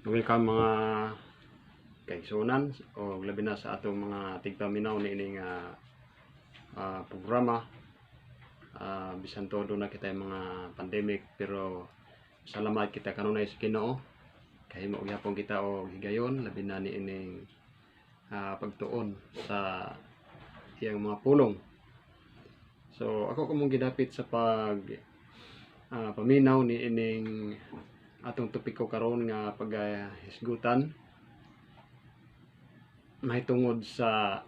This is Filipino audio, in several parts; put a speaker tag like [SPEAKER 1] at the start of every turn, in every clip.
[SPEAKER 1] Welcome mga kaigsunan o labi na sa atong mga tigpaminaw ni ining programa. Bisan todo na kita yung mga pandemic, pero salamat kita kanunay sa Ginoo kay mo gyapon kita og higayon labi na ni ining pagtuon sa iyang mga pulong. So ako kumong gidapit sa paminaw ni ining atong topiko karon nga paghisgutan mahitungod sa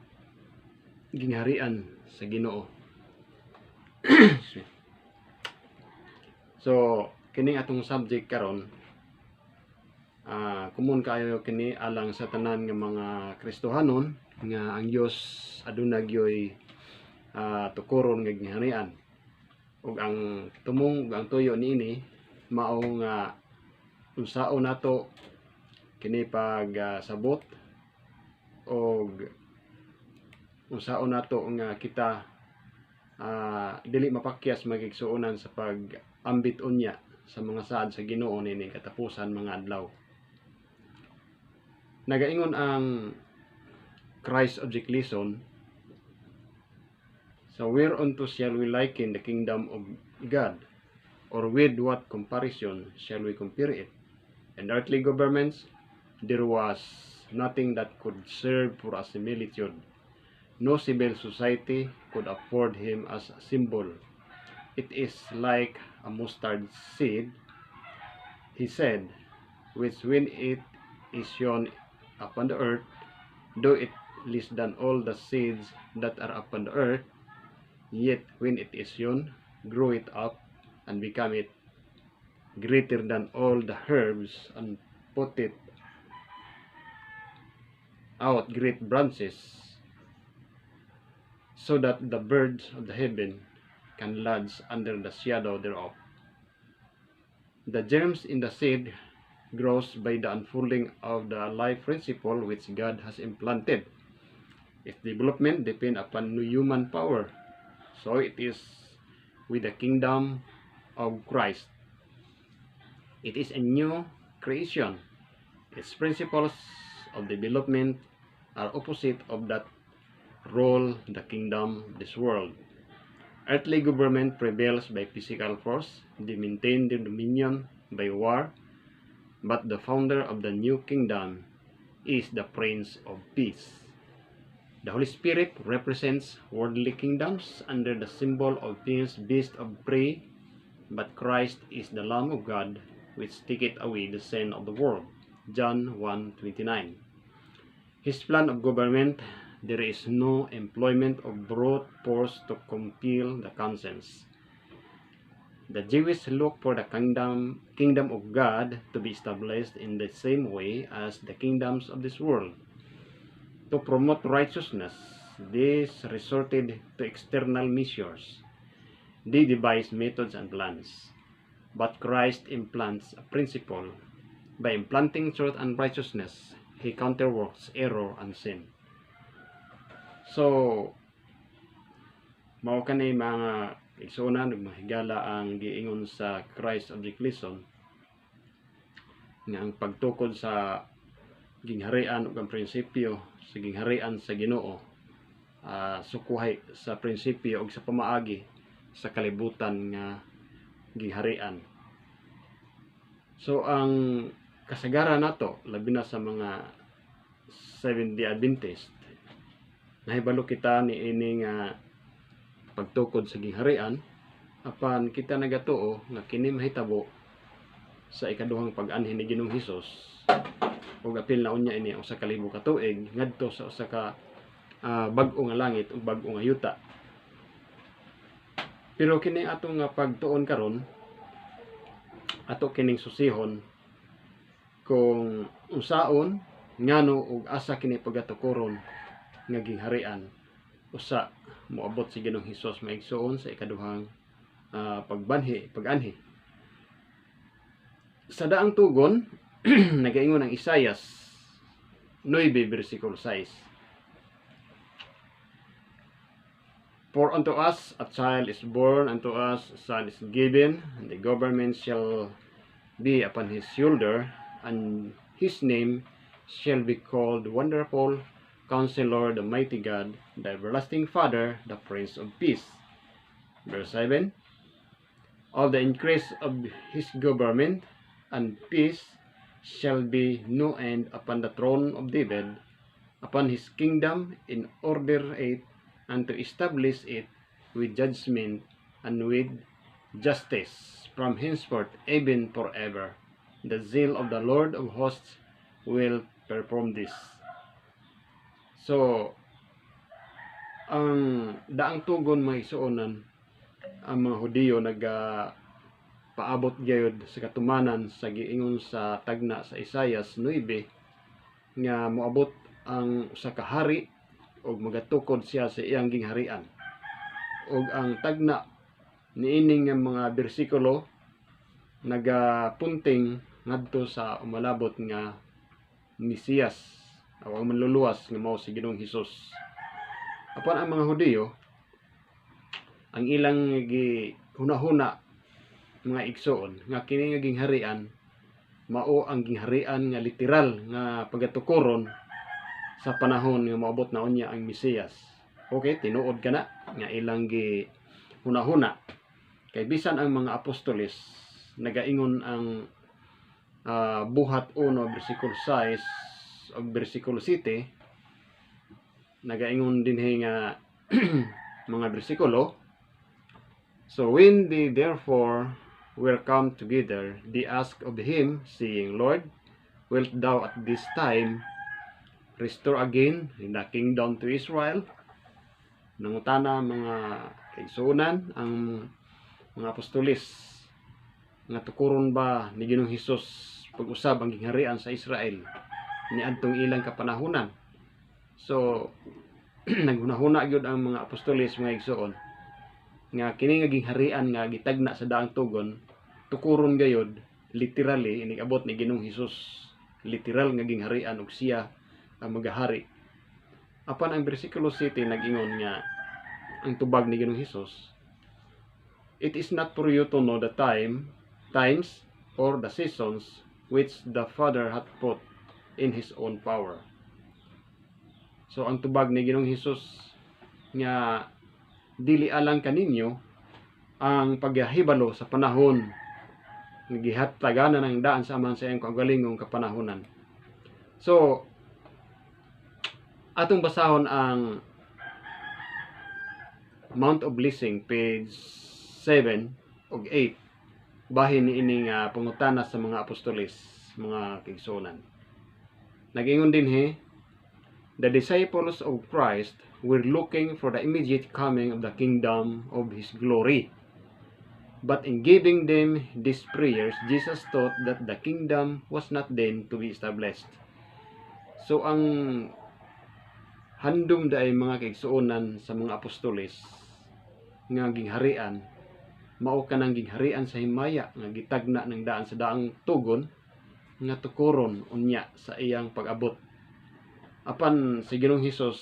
[SPEAKER 1] gingharian sa Ginoo. So kining atong subject karon common kayo kini alang sa tanan nga mga Kristohanon nga ang Dios aduna gyoy tukuron nga gingharian, ug ang tumong ug ang tuyo niini mao nga unsaon nato kini sabot og unsaon nato nga kita dili mapakyas magigsuonan sa pag-ambit unya sa mga saad sa Ginoo nini katapusan mga adlaw. Nagaingon ang Christ Object Lesson, so whereunto shall we liken the kingdom of God, or with what comparison shall we compare it? In earthly governments, there was nothing that could serve for a similitude. No civil society could afford him as a symbol. It is like a mustard seed, he said, which when it is sown upon the earth, though it less than all the seeds that are upon the earth, yet when it is sown, grow it up and become it greater than all the herbs, and put it out great branches, so that the birds of the heaven can lodge under the shadow thereof. The germs in the seed grows by the unfolding of the life principle which God has implanted. Its development depends upon new human power. So it is with the kingdom of Christ. It is a new creation. Its principles of development are opposite of that rule the kingdom of this world. Earthly government prevails by physical force. They maintain their dominion by war. But the founder of the new kingdom is the Prince of Peace. The Holy Spirit represents worldly kingdoms under the symbol of beasts of prey, but Christ is the Lamb of God, which taketh away the sin of the world. John 1:29. His plan of government, there is no employment of brute force to compel the conscience. The Jews look for the kingdom of God to be established in the same way as the kingdoms of this world. To promote righteousness, this resorted to external measures. They devised methods and plans. But Christ implants a principle. By implanting truth and righteousness, He counterworks error and sin. So, mao kanay mga igsunan ug mahigala ang giingon sa Christ Object Lesson nga ang pagtukod sa gingharian ug ang prinsipyo sa gingharian sa Ginoo sukuhay sa prinsipyo ug sa pamaagi sa kalibutan nga gingharian. So ang kasagaran nato labi na sa mga Seventh-day Adventist, nahibalo kita ni ini nga pagtukod sa gingharian apan kita nagatuo nga kini mahitabo sa ikaduhang pag-anhin ni Ginoong Hesus, ug apil na unya ini usa ka libo ka tuig ngadto sa usa ka bag-o nga langit ug bag-o nga yuta. Pero kini ato nga pagtuon karon ato kining susihon kung unsaon ngano ug asa kini pagatukuron nga gingharian usa moabot si Ginoong Hesus maigsuon sa ikaduhang pag-anhi. Sa daang tugon nagaingon ang Isaias 9 versikulo 6. For unto us a child is born, unto us a son is given, and the government shall be upon his shoulder, and his name shall be called Wonderful, Counselor, the Mighty God, the Everlasting Father, the Prince of Peace. Verse 7, all the increase of his government and peace shall be no end upon the throne of David, upon his kingdom, in order it, and to establish it with judgment and with justice from henceforth, even forever. The zeal of the Lord of hosts will perform this. So, ang daang tugon mga isuonan, ang mga Hudiyo paabot gayud sa katumanan sa giingon sa tagna sa Isaias 9 nga moabot ang usa ka hari ug magatukod siya sa iyang gingharian. Ug ang tagna niining nga mga bersikulo nagapunting ngadto sa umalabot nga Mesiyas o ang manluluwas nga mao si Ginoong Hesus. Apan ang mga Hudiyo ang ilang gihuna-huna mga igsoon nga kini nga gingharian mao ang gingharian nga literal nga pagatukoron sa panahon nga moabot na unya ang Mesiyas. Okay, tinuod kana nga ilang gihuna-huna kay bisan ang mga apostoles nagaingon ang buhat 1 versikulo 6 o versikulo 7 nagaingon dinhi nga mga bersikulo. So when they therefore were come together, they asked of him, saying, Lord, wilt thou at this time restore again the kingdom to Israel? Nangutana mga kaigsuonan ang mga apostolis nga tukuron ba ni Ginoong Hesus pag-usab ang gingharian sa Israel niadtong ilang kapanahunan. So naghunahuna gyud ang mga apostolis mga igsoon nga kini nga gingharian nga gitagna sa daang tugon tukuron gayud literally inigabot ni Ginoong Hesus literal nga gingharian ug siya ang magahari. Apan ang bersikulo 7 nag-ingon nga ang tubag ni Ginoong Hesus, it is not for you to know the times or the seasons which the Father hath put in his own power. So ang tubag ni Ginoong Hesus nga dili alang kaninyo ang paghahibalo sa panahon nga gihataganan ng daan sa aman sa iyang kaugalingong kapanahonan. So atong basahon ang Mount of Blessing page 7 ug 8 bahin ni ining pangutana sa mga apostoles mga kaigsuonan. Nag-ingon dinhi, the disciples of Christ were looking for the immediate coming of the kingdom of his glory. But in giving them these prayers, Jesus taught that the kingdom was not then to be established. So ang handom daay mga kaigsuonan sa mga apostoles nga gingharian mao kanang gingharian sa himaya nga gitagna ng daan sa daang tugon nga tukuron unya sa iyang pag-abot. Apan si Ginoong Hesus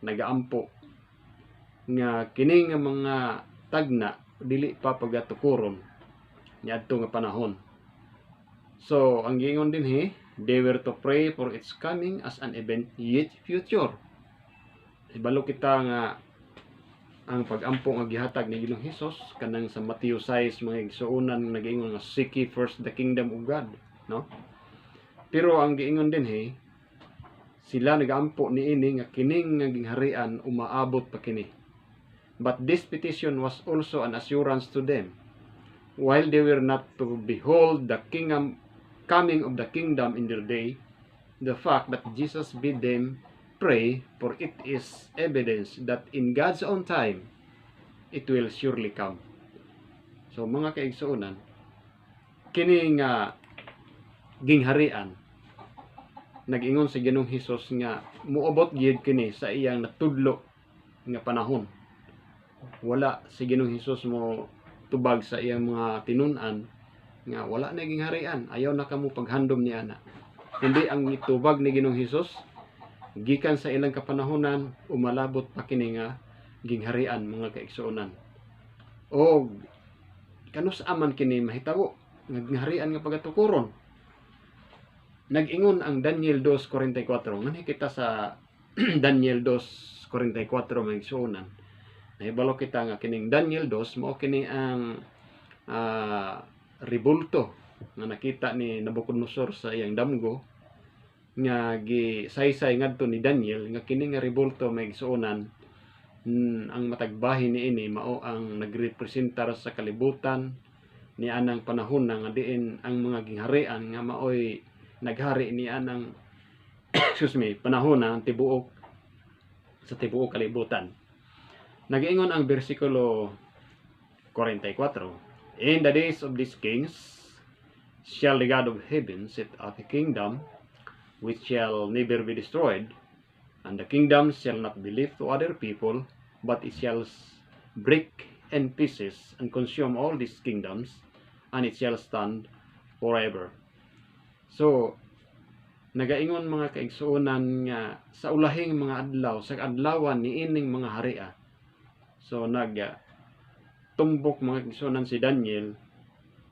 [SPEAKER 1] nagaampo nga kini nga mga tagna dili pa pagatukuron niadto nga panahon. So ang giingon dinhi, they were to pray for its coming as an event yet future. Ibalo kita nga ang pag-ampo nga gihatag ni Ginoong Hesus kanang sa Matthew 6 mga igsuonan nag-ingon nga seek ye first the kingdom of God, no? Pero ang giingon dinhi, sila nagaampo niini nga kining nga gingharian umaabot pa kini. But this petition was also an assurance to them, while they were not to behold the coming of the kingdom in their day, the fact that Jesus bid them pray, for it is evidence that in God's own time it will surely come. So mga kaigsuonan, kini nga gingharian nag-ingon si Ginoong Hesus nga muabot gyud kini sa iyang natudlo nga panahon. Wala si Ginoong Hesus mo tubag sa iyang mga tinun-an nga wala na gingharian, ayaw na kamo paghandom ni ana. Hindi ang itubag ni Ginoong Hesus gikan sa ilang kapanahonan umalabot pa kini nga gingharian mga kaigsuonan. O kanus aman kini mahitabo nga gingharian nga pagatukuron. nag-ingon ang Daniel 2:44 nga kita sa Daniel 2:44 may igsuonan. Nahibalo kita nga kining Daniel 2 mao kini ang ribulto nga nakita ni Nabucodonosor sa iyang damgo nga gisaysay ngadto ni Daniel nga kini nga ribulto may igsuonan ang matagbahin niini mao ang nagrepresentar sa kalibutan ni anang panahon na nga diin ang mga gingharian nga maoy naghari ni anang panahon na tibuok sa tibuok kalibutan. Nag-ingon ang bersikulo 44, In the days of these kings shall the God of heaven set up a kingdom which shall never be destroyed, and the kingdom shall not be left to other people, but it shall break in pieces and consume all these kingdoms, and it shall stand forever. So, nagaingon mga kaigsuonan nga sa ulahing mga adlaw, sa adlawan ni ining mga haria. So, tumbok mga kaigsuonan si Daniel,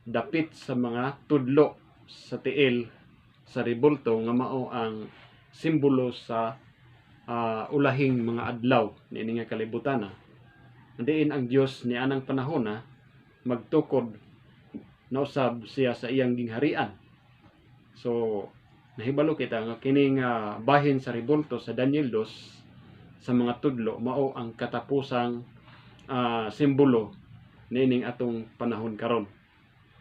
[SPEAKER 1] dapit sa mga tudlo sa tiil sa ribulto nga mao ang simbolo sa ulahing mga adlaw niini nga kalibutan na. Diin ang Dios ni anang panahon na magtukod na usab siya sa iyang gingharian. So nahibalo kita nga kining bahin sa ribulto sa Daniel 2 sa mga tudlo mao ang katapusang simbolo niining atong panahon karon.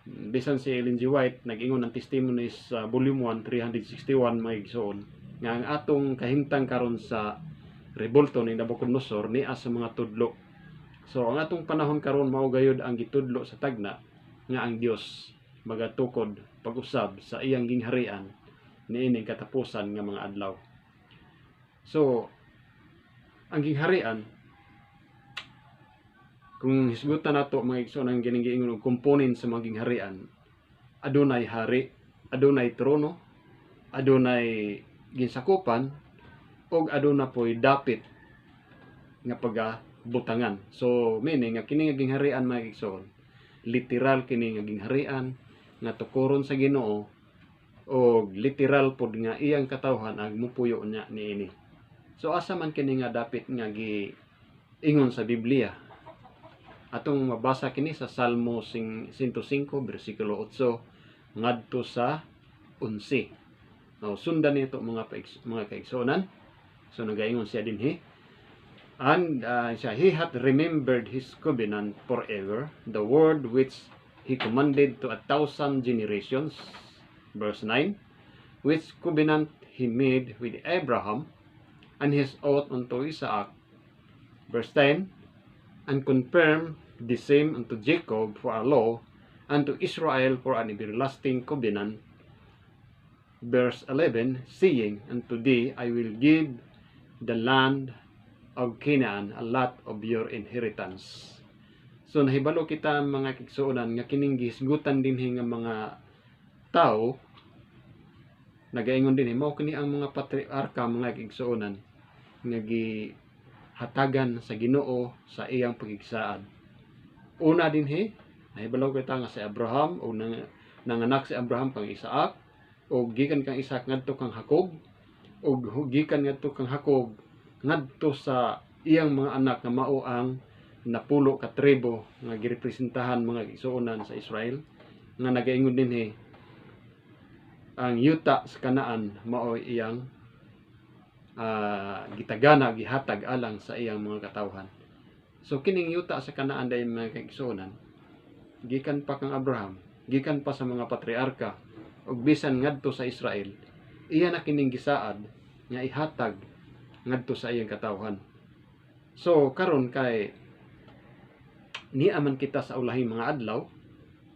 [SPEAKER 1] Bisan si Ellen G. White nag-ingon ng testimonies sa volume 1 361 mga igsoon nga ang atong kahimtang karon sa ribulto ni Nabucodonosor niya sa mga tudlo. So ang atong panahon karon mao gayud ang gitudlo sa tagna nga ang Dios magatukod pag-usab sa iyang gingharian niining katapusan nga mga adlaw. So ang gingharian, kung hisgutan nato mga igsoon ang giningiingon og component sa mga gingharian, adunay hari, adunay trono, adunay ginsakupan, og aduna po'y dapit nga pagabutangan. So meaning nga kini nga gingharian mga igsoon, literal kini nga gingharian nga tukuron sa Ginoo, og literal pod nga iyang katawhan ang mupuyo niya niini. So asa man kini nga dapit nga giingon sa Biblia. Atong mabasa kini sa Salmo 105 bersikulo 8 ngadto sa 11. Now sundan nito mga kaigsonan. So nagaingon siya dinhi. And he hath remembered his covenant forever, the word which he commanded to 1,000 generations. Verse 9, which covenant he made with Abraham, and his oath unto Isaac. Verse 10, and confirm the same unto Jacob for a law, and to Israel for an everlasting covenant. Verse 11, saying, unto thee I will give the land of Canaan, a lot of your inheritance. So nahibalo kita mga kigsuonan nga kining gihisgutan dinhi nga mga tao, nagaingon dinhi mao kini ang mga patriarka mga kigsuonan nga hatagan sa Ginoo sa iyang pagigsaad. Una dinhi nahibalaw kita nga si Abraham o nanganak si Abraham kang Isaac, o gikan kang Isaac ngadto kang Jacob, o gikan ngadto kang Jacob ngadto sa iyang mga anak nga mao ang napulo ka tribo nga girepresentahan mga igsuonan sa Israel, nga nagaingon dinhi ang yuta sa Kanaan mao iyang gitagana gihatag alang sa iyang mga katawhan. So kining yuta sa Kanaan day mga kaigsuonan gikan pa kang Abraham, gikan pa sa mga patriarka, ug bisan ngadto sa Israel, iya na kining gisaad nga ihatag ngadto sa iyang katawhan. So karon kay niya man kita sa ulahing mga adlaw,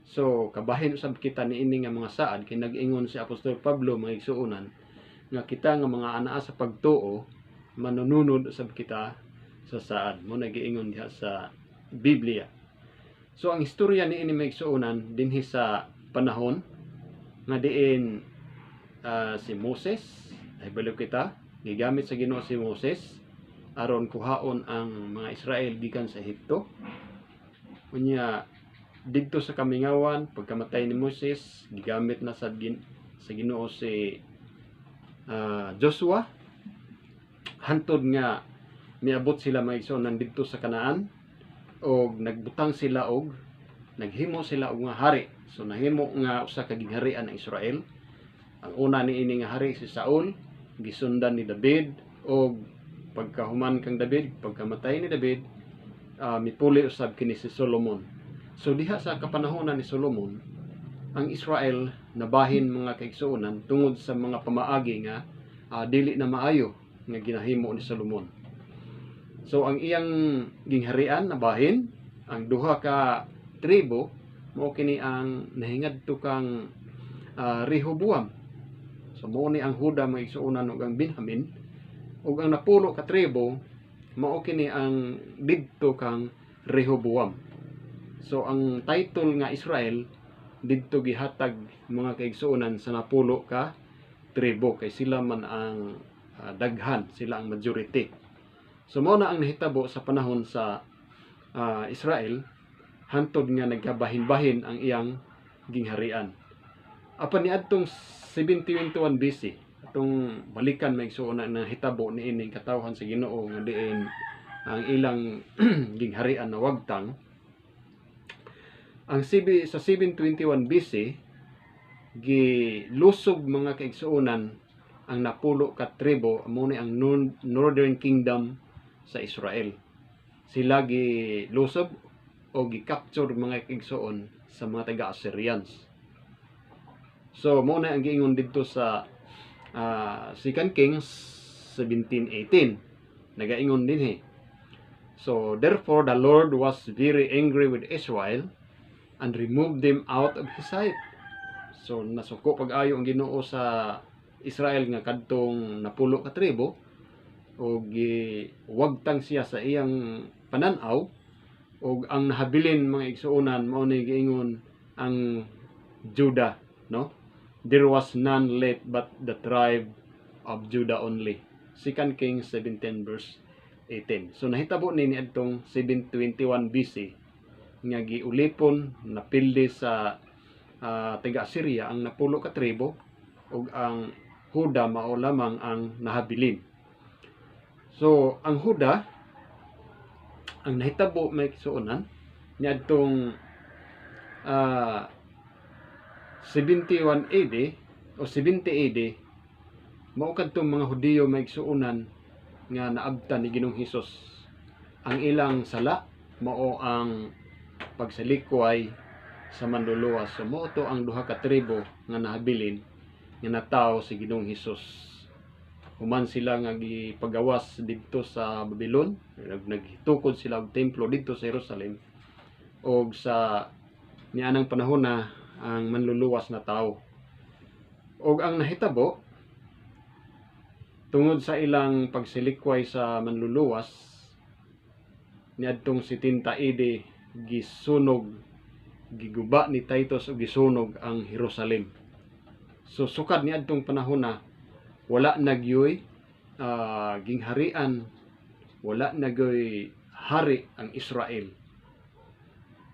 [SPEAKER 1] so kabahin usab kita niini nga mga saad kay nag-ingon si Apostol Pablo mga igsuonan nga kita nga mga anaa sa pagtuo manununod usab kita sa saad mo nagiingon diha sa Biblia. So ang istorya niini mga igsuonan dinhi sa panahon nga diin si Moses, ay baliw kita, gigamit sa Ginoo si Moses aron kuhaon ang mga Israel gikan sa Ehipto. Unya didto sa kamingawan pagkamatay ni Moses, gigamit na sa Ginoo si Joshua, hantod nga miabot sila mga igsuonan didto sa Kanaan, og nagbutang sila og naghimo sila og nga hari. So nahimo nga usa ka gingharian ng Israel. Ang una niini nga hari si Saul, gisundan ni David, og pagkahuman kang David, pagkamatay ni David, mipuli usab kini si Solomon. So diha sa kapanahonan ni Solomon, ang Israel nabahin mga kaigsuonan tungod sa mga pamaagi nga dili na maayo nga ginahimo ni Solomon. So ang iyang gingharian nabahin, ang duha ka tribo mao kini ang nahingadto kang Rehoboam. So mao ni ang Huda mga igsuonan ug ang Benjamin, ug ang napulo ka tribo mao kini ang didto kang Rehoboam. So ang title nga Israel didto gihatag mga kaigsuonan sa napulo ka tribo, kay sila man ang daghan, sila ang majority. So mao na ang nahitabo sa panahon sa Israel, hantod nga nagkabahin-bahin ang iyang gingharian. Apan niadtong 721 BC, atong balikan may igsuonan na hitabo ni ining katawhan sa Ginoo nga diin ang ilang gingharian na wagtang. Ang sa 721 BC, gilusog mga kaigsuonan ang napulo ka tribo, amo ni ang Northern Kingdom sa Israel. Sila gilusob o gi-capture mga kaigsuon sa mga taga-Assyrians. So mo na ang giingon didto sa 2 Kings 17:18. Nagaingon dinhi. So therefore the Lord was very angry with Israel and removed them out of his sight. So nasuko pag-ayo ang Ginoo sa Israel nga kadtong napulo ka tribo, og giwagtang siya sa iyang pananaw, og ang nahabilin mga igsuonan mao ni giingon ang Judah, no? There was none left but the tribe of Judah only. 2 Kings 17 verse 18. So nahitabo ni adtong 721 BC nga giulipon napildi sa taga-Assyria ang napulo ka tribo, ug ang Huda mao lamang ang nahabilin. So ang Huda ang nahitabo may kisuonan niadtong 71 AD o 70 AD, mao kadtong mga Hudiyo may kisuonan nga naabtan ni Ginoong Hesus. Ang ilang sala mao ang pagsalikway sa manluluwas. So mao to ang duha ka tribo nga nahabilin nga natawo si Ginoong Hesus. Human sila nga gipagawas didto sa Babylon, naghitukod sila og templo didto sa Jerusalem, og sa nianang panahon na ang manluluwas na tao. Og ang nahitabo tungod sa ilang pagsilikway sa manluluwas, niadtong 70 AD gisunog, giguba ni Titus o gisunog ang Jerusalem. So sukad niadtong panahon na wala nagyoy gingharian, wala nagyoy hari ang Israel.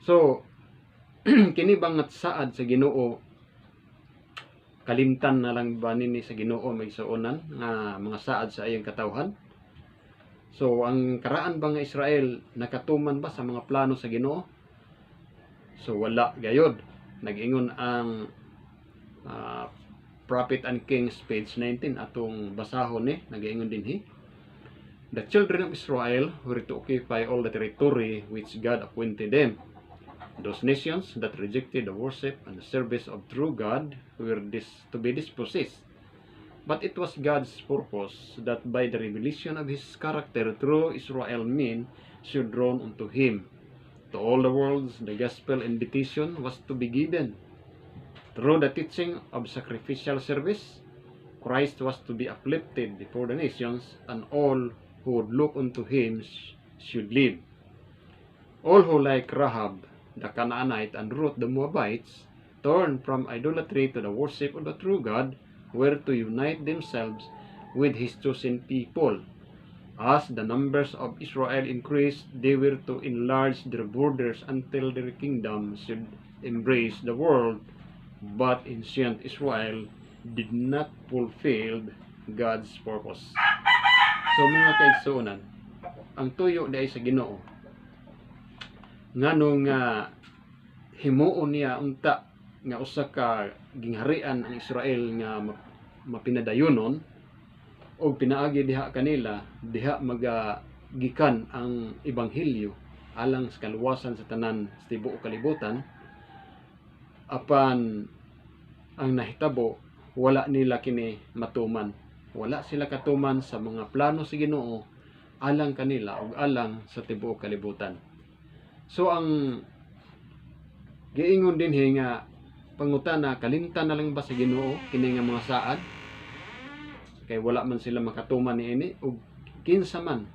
[SPEAKER 1] So kini bangat saad sa Ginoo, kalimtan na lang ba nini sa Ginoo may suonan nga mga saad sa iyang katawhan. So ang karaan ba nga Israel nakatuman ba sa mga plano sa Ginoo? So wala gayod. Nag-ingon ang Prophet and Kings page 19 atong basahon ni, nag-ingon dinhi. The children of Israel were to occupy all the territory which God appointed them. Those nations that rejected the worship and the service of true God were to be dispossessed. But it was God's purpose that by the revelation of His character through Israel men should drawn unto Him. To all the worlds the gospel invitation was to be given. Through the teaching of sacrificial service, Christ was to be uplifted before the nations, and all who would look unto Him should live. All who like Rahab the Canaanite and Ruth the Moabites turned from idolatry to the worship of the true God, were to unite themselves with His chosen people. As the numbers of Israel increased, they were to enlarge their borders until their kingdom should embrace the world. But ancient Israel did not fulfill God's purpose. So mga kaigsuonan, ang tuyo di ay sa Ginoo nganong himuon niya unta nga usa ka gingharian ang Israel nga mapinadayonon o pinaagi diha kanila diha magagikan ang ebanghelyo alang sa kaluwasan sa tanan sa tibuok kalibutan. Apan ang nahitabo wala nila kini matuman, wala sila katuman sa mga plano sa Ginoo alang kanila ug alang sa tibuok kalibutan. So ang giingon dinhi nga pangutana, kalimtan na lang ba sa Ginoo kini nga mga saad? Kay wala man sila makatuman niini ug kinsa man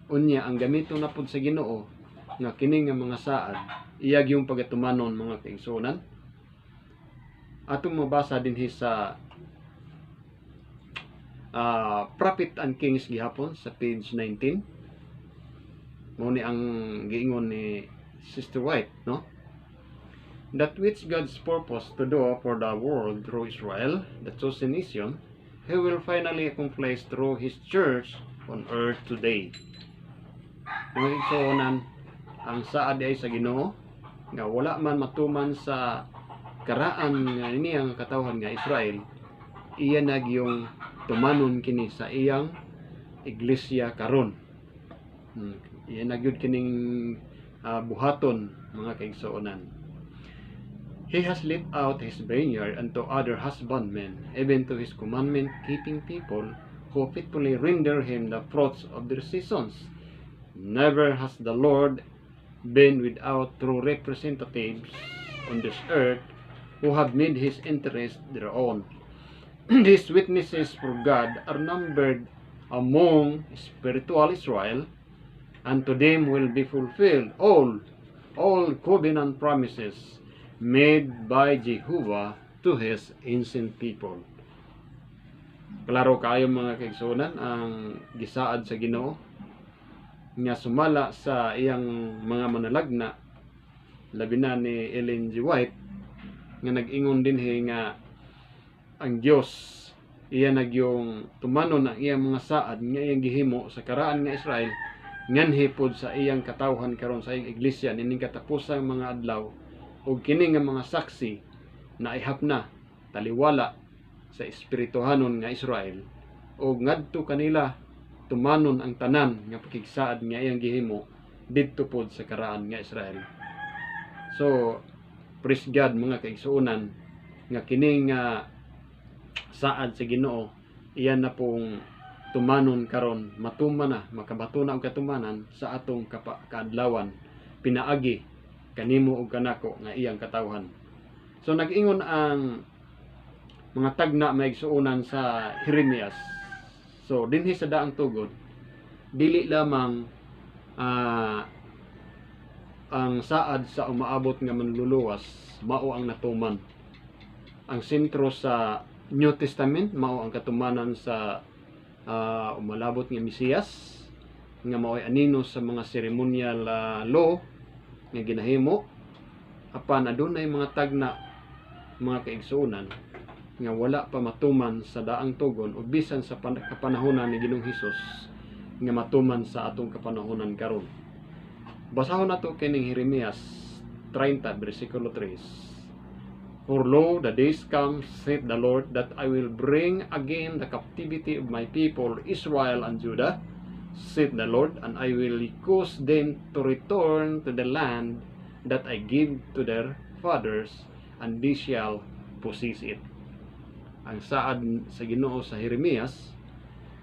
[SPEAKER 1] unya ang gamito na pud sa Ginoo nga kini nga mga saad iyag yung pagatumanon mga kaigsuonan. Atong mabasa dinhi sa Prophet and Kings gihapon sa page 19. Mao ni ang giingon ni Sister White, no? That which God's purpose to do for the world through Israel, the chosen nation, He will finally accomplish through His church on earth today. Mga igsuonan, ang saad ay sa Ginoo nga wala man matuman sa karaan nga iniyang katawhan nga Israel, iya nagyong tumanon kini sa iyang iglesia karon. Iya nagyud kining buhaton mga kaigsuonan. He has let out His vineyard unto other husbandmen, even to His commandment-keeping people, who faithfully render Him the fruits of their seasons. Never has the Lord been without true representatives on this earth who have made His interest their own. These witnesses for God are numbered among spiritual Israel, and to them will be fulfilled all covenant promises made by Jehovah to His ancient people. Klaro kayo mga kaigsuonan ang gisaad sa Ginoo nga sumala sa iyang mga manalagna, labi na ni Ellen G. White nga nag-ingon dinhi nga ang Dios iya nagyong tumanon ang iyang mga saad nga iyang gihimo sa karaan nga Israel nganhi pod sa iyang katawhan karon sa iyang iglesia nining katapusang mga adlaw, ug kini nga mga saksi na ihapna taliwala sa espirituhanon nga Israel, ug ngadto kanila tumanon ang tanan nga pakigsaad nga iyang gihimo didto pod sa karaan nga Israel. So praise God mga kaigsuonan nga kini nga saad sa Ginoo iyan na pong tumanon karon, matuman na, makabato na og katumanan sa atong kaadlawan, pinaagi kanimo ug kanako nga iyang katawhan. So nag-ingon ang mga tagna maigsuonan sa Jeremias. So dinhi sa daang tugod, dili lamang ang saad sa umaabot nga manluluwas mao ang natuman. Ang sentro sa New Testament mao ang katumanan sa umalabot nga Mesiyas nga mao'y anino sa mga ceremonial law nga ginahimo. Apan adunay mga tagna mga kaigsuonan nga wala pa matuman sa daang tugon o bisan sa kapanahonan ni Ginoong Hesus nga matuman sa atong kapanahonan karon. Basahon nato kining Jeremias 30 bersikulo 3. For lo, the days come, saith the Lord, that I will bring again the captivity of my people Israel and Judah, saith the Lord, and I will cause them to return to the land that I gave to their fathers, and they shall possess it. Ang saad sa Ginoo sa Jeremias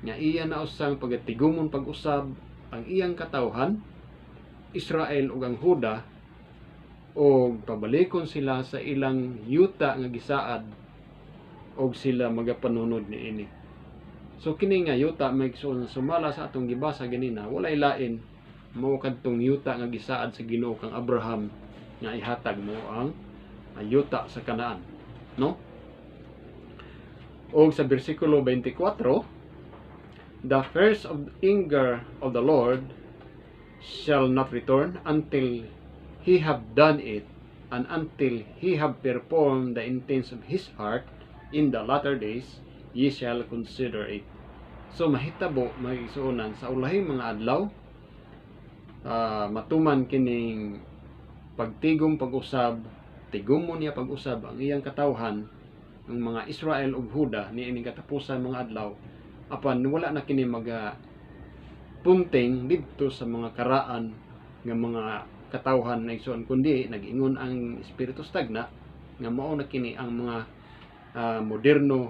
[SPEAKER 1] nga iya na usang pagatigumon pag-usab ang iyang katawhan Israel ug ang Huda, o pabalikon sila sa ilang yuta nga gisaad og sila magapanunod niini. So kini nga yuta maigsuon sumala sa atong gibasa ganina, walay lain mao kadtong yuta nga gisaad sa Ginoo kang Abraham nga ihatag mo ang yuta sa Kanaan, no? Og sa bersikulo 24, the first of anger of the Lord shall not return until He have done it, and until He have performed the intents of His heart in the latter days, ye shall consider it. So mahitabo mga igsuonan sa ulahing mga adlaw, matuman kining pagtigom pag-usab, tigom mo niya pag-usab ang iyang katawhan ng mga Israel ug Huda niining katapusan mga adlaw, apan wala na kini punting didto sa mga karaan nga mga katawhan na igsoon, kundi nag-ingon ang Espiritu Stagna nga mao na kini ang mga moderno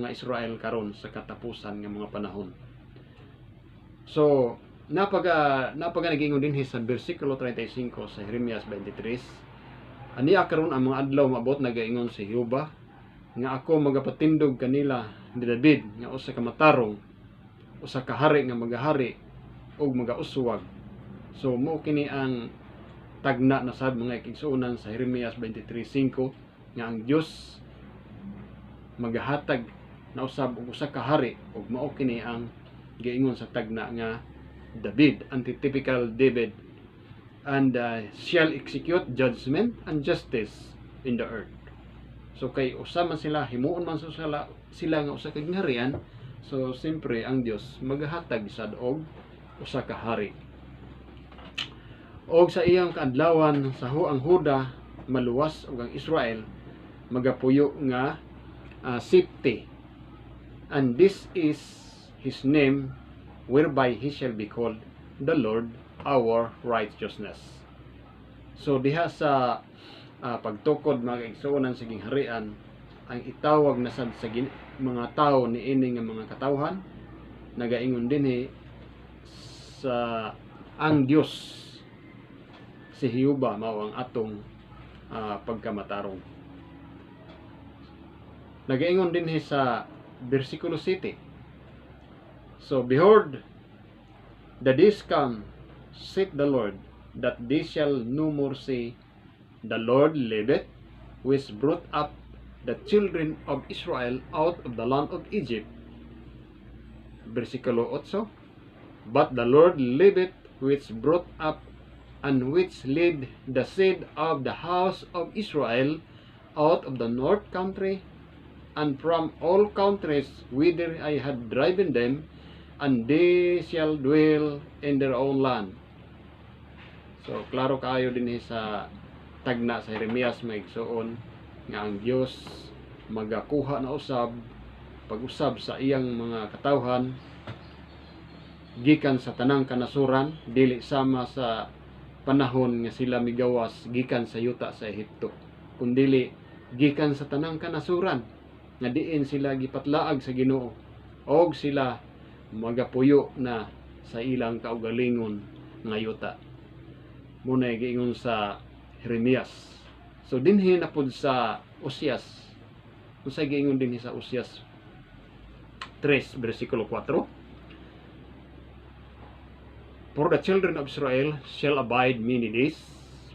[SPEAKER 1] nga Israel karon sa katapusan nga mga panahon. So napaga nag-ingon din sa bersikulo 35 sa Jeremias 23, aniya karon ang mga adlaw maabot nagaingon si Jehova nga ako magapatindog kanila ni David nga usa ka matarong, usa ka hari nga magahari ug magauswag. So mo kini ang tagna na sad mga igsuonan sa Jeremias 23:5 nga ang Dios magahatag na usab og usa ka hari ug mao kini ang giingon sa tagna nga David, antitypical David, and shall execute judgment and justice in the earth. So kay usa man sila, himuon man sila nga usa ka gingharian, so siyempre ang Dios magahatag sad og usa ka hari. Og sa iyang kaadlawan sa ang Huda maluwas ug ang Israel magapuyo nga safety, and this is his name whereby he shall be called the Lord our righteousness. So diha sa pagtukod mga igsuonan sa gingharian, ang itawag na sad sa mga tao ni ini nga mga katawhan nagaingon dinhi sa ang Dios si Jehova mao ang atong pagkamatarong. Nagaingon din sa versikulo 7. So behold, the days come, saith the Lord, that they shall no more say, the Lord liveth, which brought up the children of Israel out of the land of Egypt. Versikulo 8. But the Lord liveth, which brought up and which led the seed of the house of Israel out of the north country, and from all countries whither I had driven them, and they shall dwell in their own land. So klaro kaayo din sa tagna sa Jeremias may igsuon nga ang Dios magakuha na pag-usab sa iyang mga katawhan gikan sa tanang kanasuran, dili sama sa panahon nga sila migawas gikan sa yuta sa Ehipto, kundi gikan sa tanang kanasuran nga diin sila gipatlaag sa Ginoo og sila magapuyo na sa ilang kaugalingon nga yuta. Muna giingon sa Jeremias. So dinhi na pud sa Usias. Unsay giingon dinhi sa Usias 3 bersikulo 4. For the children of Israel shall abide many days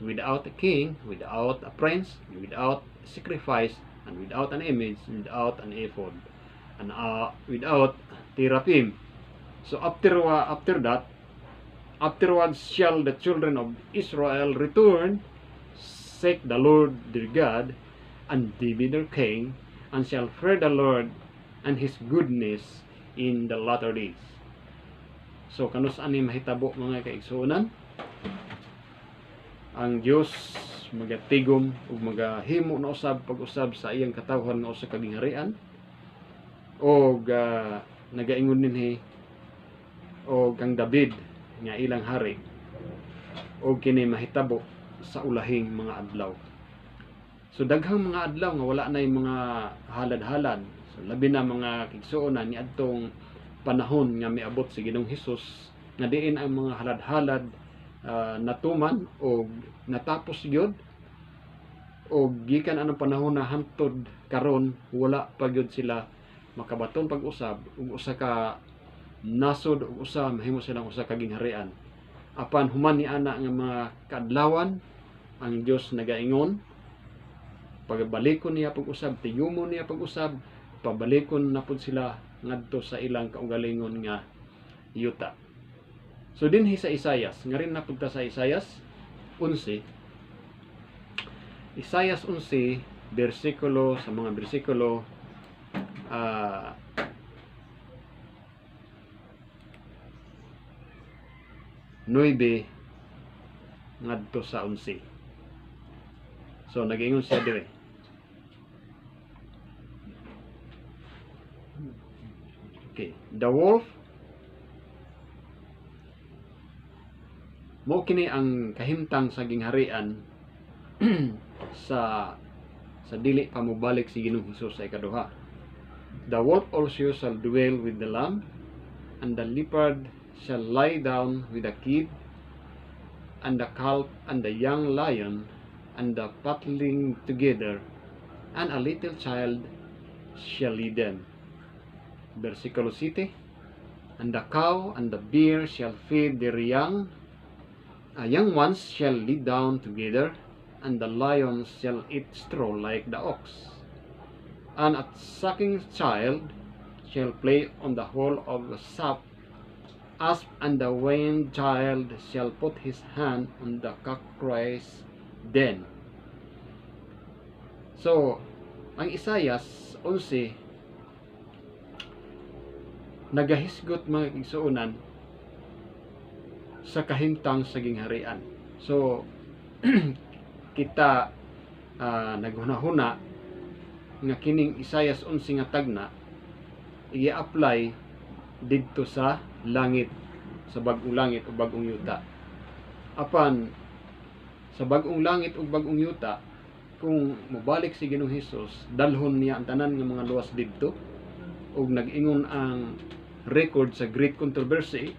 [SPEAKER 1] without a king, without a prince, without sacrifice, and without an image, without an ephod, and without teraphim. So afterwards shall the children of Israel return, seek the Lord their God, and David their king, and shall fear the Lord and his goodness in the latter days. So kanus ani mahitabo mga kaigsuonan, ang Dios magatigom ug magahimo na usab pag-usab sa iyang katawhan nga usa ka gingharian, og nagaingon dinhi og kang David nga ilang hari, og kini mahitabo sa ulahing mga adlaw. So daghang mga adlaw nga wala nay mga halad-halad. So labi na mga kigsuonan ni adtong panahon nga miabot si Ginoong Hesus nga diin ang mga halad-halad natuman o natapos gyud, o gikan anong panahon na hantod karon wala pa gyud sila makabaton pag-usab ug usa ka nasod ug usa mahimo silang usa ka gingharian. Apan human ni ana nga mga kaadlawan, ang Dios nagaingon pagbalikon niya pag-usab, tigumon niya pag-usab, pabalikon na pud sila ngadto sa ilang kaugalingon nga yuta. So dinhi sa Isaias, nga rin napunta sa Isaias 11. Isaias 11 bersikulo sa mga bersikulo uh, 9 ngadto sa 11. So nag-ingon siya dire. Okay, the wolf mo kini ang kahimtang sa gingharian sa dili pa mobalik si Ginoong Hesus sa ikaduha. The wolf also shall dwell with the lamb, and the leopard shall lie down with the kid, and the calf and the young lion, and the fatling together, and a little child shall lead them. Versikulo 7. And the cow and the bear shall feed their young ones shall lie down together, and the lion shall eat straw like the ox. And a sucking child shall play on the hole of the asp, and the weaned child shall put his hand on the cockatrice den. So, ang Isayas 11 nagahisgot mga igsuunan sa kahimtang sa gingharian. So, kita naghuna-huna nga kining Isayas 11 nga tagna i-apply didto sa langit, sa bag-ong langit o bag-ong yuta. Apan sa bag-ong langit o bag-ong yuta, kung mobalik si Ginoong Hesus, dalhon niya ang tanan nga mga luwas didto, ug nag-ingon ang record sa Great Controversy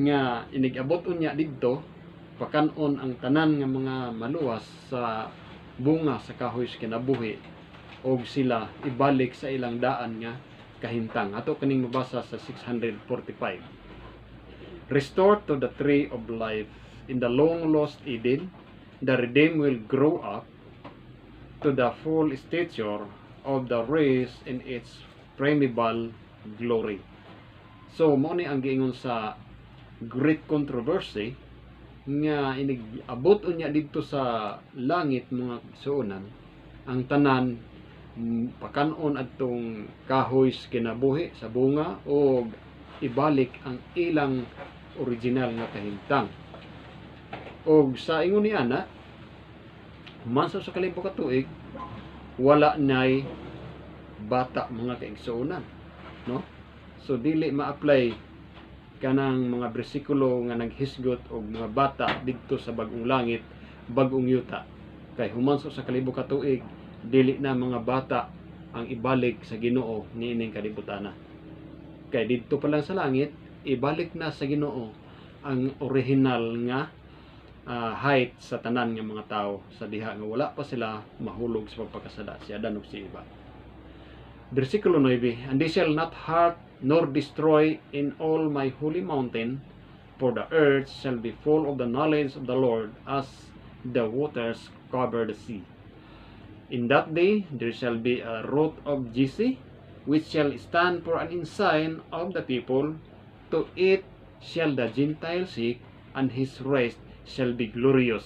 [SPEAKER 1] nga inigabot unya didto pakanon ang tanan nga mga maluwas sa bunga sa kahoy sa kinabuhi, og sila ibalik sa ilang daan nga kahintang. Ato kaning mabasa sa 645. Restored to the tree of life in the long lost Eden, the redeemed will grow up to the full stature of the race in its primeval glory. So mo ni ang giingon sa Great Controversy nga inigabot unya didto sa langit mga suonan ang tanan pakanon adtong kahoy sa kinabuhi sa bunga, o ibalik ang ilang original nga kahimtang. Og sa ingon ni ana, mansa sa kalibo ka tuig, wala nay bata mga kaigsuonan, no? So dili ma-apply kanang mga bersikulo nga naghisgot og mga bata didto sa bag-ong langit, bag-ong yuta. Kay humanso sa kalibo ka tuig, dili na mga bata ang ibalik sa Ginoo niining kalibutana. Kay didto pa lang sa langit, ibalik na sa Ginoo ang original nga height sa tanan nga mga tao sa diha nga wala pa sila mahulog sa pagpakasala, si Adan ug si Eva. Versikulo 9. And they shall not hurt nor destroy in all my holy mountain, for the earth shall be full of the knowledge of the Lord, as the waters cover the sea. In that day there shall be a root of Jesse, which shall stand for an ensign of the people. To it shall the Gentiles seek, and his rest shall be glorious.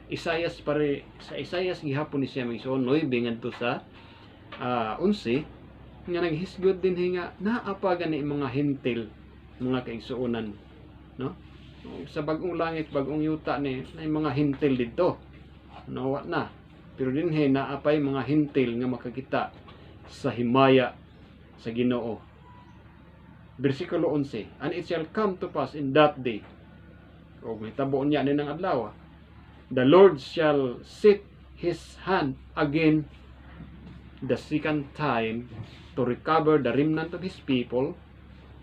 [SPEAKER 1] Isayas pare sa Isayas gihapon ni siya migsuon 9 ngadto sa 11 nga naghisgod din nga naapa gani mga hintil mga kaigsuonan, no? Sa bag-ong langit, bag-ong yuta ni nay mga hintil didto, nawa na, pero dinhi naapay mga hintil nga makakita sa himaya sa Ginoo. Versikulo 11. And it shall come to pass in that day, o hitabo niya ni ng adlaw, the Lord shall set his hand again the second time to recover the remnant of his people,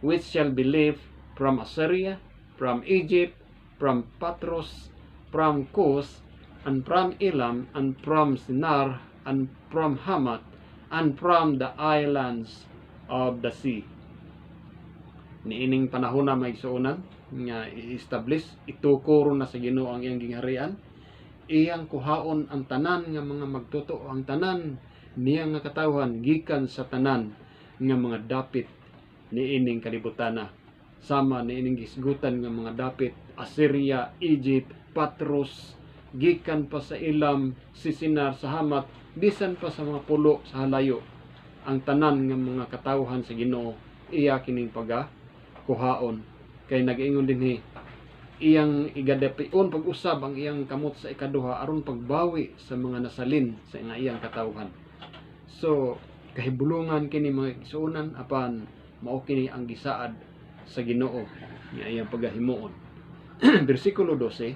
[SPEAKER 1] which shall be left from Assyria, from Egypt, from Patros, from Cus, and from Elam, and from Sinar, and from Hamath, and from the islands of the sea. Niining panahon na may suunan nga i-establish, itukuro na sa Ginoo ang iyang gingharian, iyang kuhaon ang tanan nga mga magtuto, ang tanan niya nga katawhan gikan sa tanan nga mga dapit niining kalibutana, sama niining gisgutan nga mga dapit Assyria, Egypt, Patros, gikan pa sa Elam, Sinar, sa Hamath, bisan pa sa mga pulo sa halayo ang tanan nga mga katawhan sa Ginoo iya kining pagakuhaon. Kay nag-ingon dinhi iyang igadapion pag-usab ang iyang kamot sa ikaduha aron pagbawi sa mga nasalin sa iyang katawhan. So kahibulungan kini mga igsuonan apan mao kini ang gisaad sa Ginoo nga iyang pagahimuon. Bersikulo 12,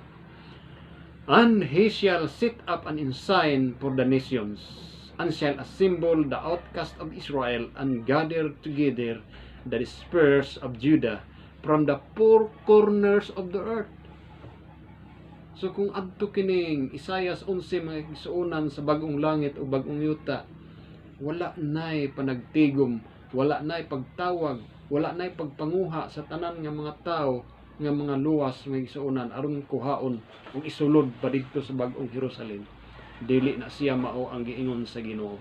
[SPEAKER 1] and he shall set up an ensign for the nations, and shall assemble the outcast of Israel, and gather together the dispersed of Judah from the four corners of the earth. So kung adto kining Isaias 11 mga igsuonan sa bagong langit o bagong yuta, wala nay panagtigom, wala nay pagtawag, wala nay pagpanguha sa tanan nga mga tao nga mga luwas mga igsuonan aron kuhaon ug isulod pa didto sa bagong Jerusalem. Dili na siya mao ang giingon sa Ginoo.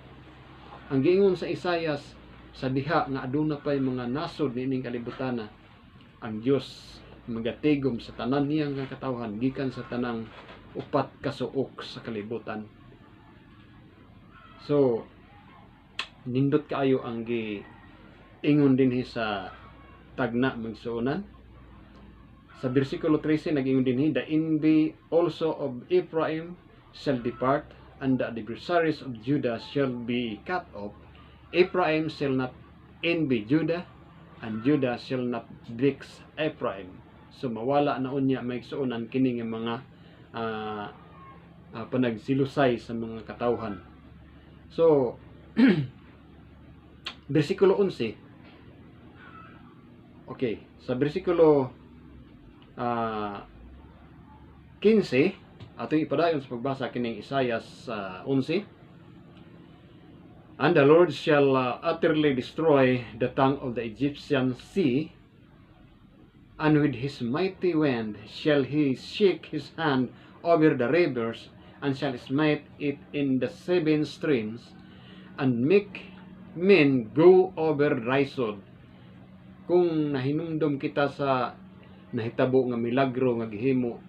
[SPEAKER 1] Ang giingon sa Isaias sa diha nga aduna pay mga nasod niining kalibutan, ang Dios magatigom sa tanan niyang nga katawhan gikan sa tanang upat ka suok sa kalibutan. So nindot kaayo ang giingon dinhi sa tagna magsuonan. Sa bersikulo 13 nag-ingon dinhi, the envy also of Ephraim shall depart, and the adversaries of Judah shall be cut off. Ephraim shall not envy Judah, and Judah shall not vex Ephraim. So mawala na unya may igsuonan kini nga mga panagsilusay sa mga katawhan. So bersikulo 11. Okay, sa bersikulo 15 atong ipadayon sa pagbasa kining Isaias 11. And the Lord shall utterly destroy the tongue of the Egyptian sea, and with his mighty wind shall he shake his hand over the rivers, and shall smite it in the 7 streams, and make men go over dry sod. Kung nahinumdum kita sa nahitabo nga milagro nga gihimo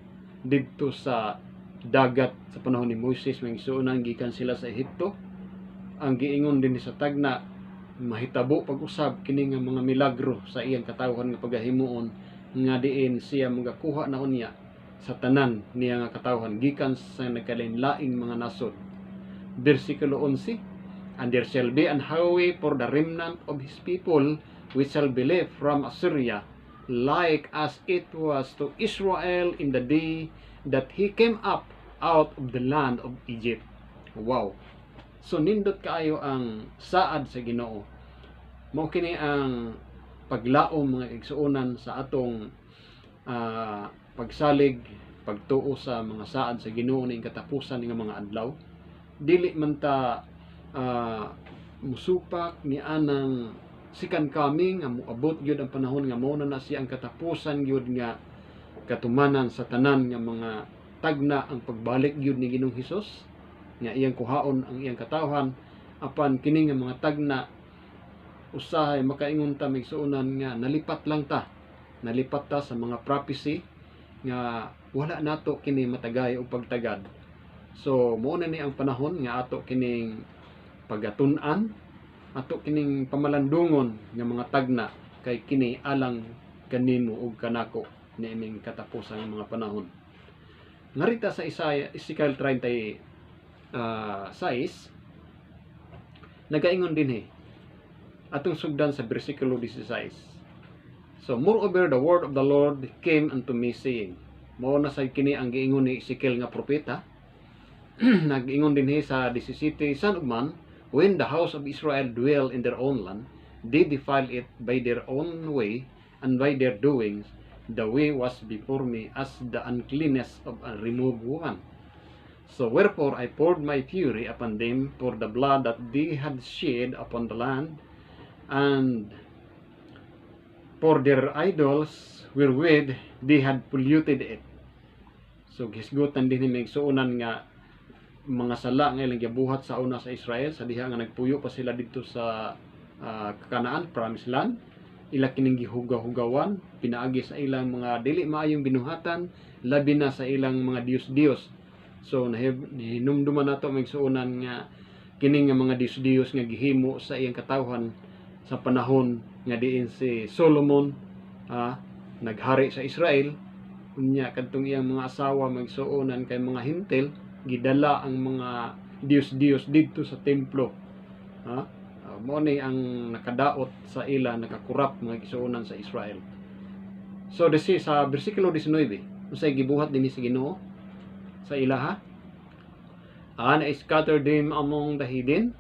[SPEAKER 1] didto sa dagat sa panahon ni Moises, mga igsuonan gikan sila sa Ehipto, ang giingon din sa tagna mahitabo pag-usab kini nga mga milagro sa iyang katawhan nga pagahimuon nga diin siya magakuha na unya sa tanan niya nga katawhan gikan sa nagkalain-laing mga nasod. Bersikulo 11, and there shall be an highway for the remnant of his people which shall be left from Assyria, like as it was to Israel in the day that he came up out of the land of Egypt. Wow! So nindot kaayo ang saad sa Ginoo. Mao kini ang paglaom mga igsuonan sa atong pagsalig, pagtuo sa mga saad sa Ginoo ning katapusan ng mga adlaw. Dili man ta musupak ni anang second coming nga moabot gyud ang panahon nga mao na siya ang katapusan gyud nga katumanan sa tanan nga mga tagna ang pagbalik gyud ni Ginoong Hesus nga iyang kuhaon ang iyang katawhan apan kini nga mga tagna usahay makaingon ta migsuonan nga nalipat ta sa mga prophecy nga wala nato kini matagay o pagtagad. So mao na ni ang panahon nga ato kining pagatun-an, ato kining pamalandungon nga mga tagna kay kini alang kanimo ug kanako niining katapusan ng mga panahon. Narita sa Ezekiel 36 nagaingon dinhi atong sugdan sa bersikulo 16. So moreover the word of the Lord came unto me saying, mao na say kini ang giingon ni Ezekiel nga propeta. Nag-ingon dinhi sa 17, son of man, when the house of Israel dwell in their own land, they defile it by their own way and by their doings. The way was before me as the uncleanness of a removed woman. So wherefore I poured my fury upon them for the blood that they had shed upon the land, and for their idols wherewith they had polluted it. So gisgutan din ni suunan nga mga sala nga ilang gibuhat sa una sa Israel sa diha nga nagpuyo pa sila dito sa Kanaan, Promised Land. Ila kining gihugaw-hugawan, pinaagi sa ilang mga dili maayong binuhatan, labi na sa ilang mga Diyos-Diyos. So nahinumduman nato magsuunan nga kini nga mga Dios nga gihimo sa iyang katawhan sa panahon nga diin si Solomon naghari sa Israel. Unya kadtong iyang mga asawa magsuonan kay mga hintil, gidala ang mga Dios didto sa templo. Mao ni ang nakadaot sa ila, nakakurap mga gisuonan sa Israel. So disi sa bersikulo 19 unsay gibuhat dinhi sa Ginoo sa ila and I scattered them among the heathen,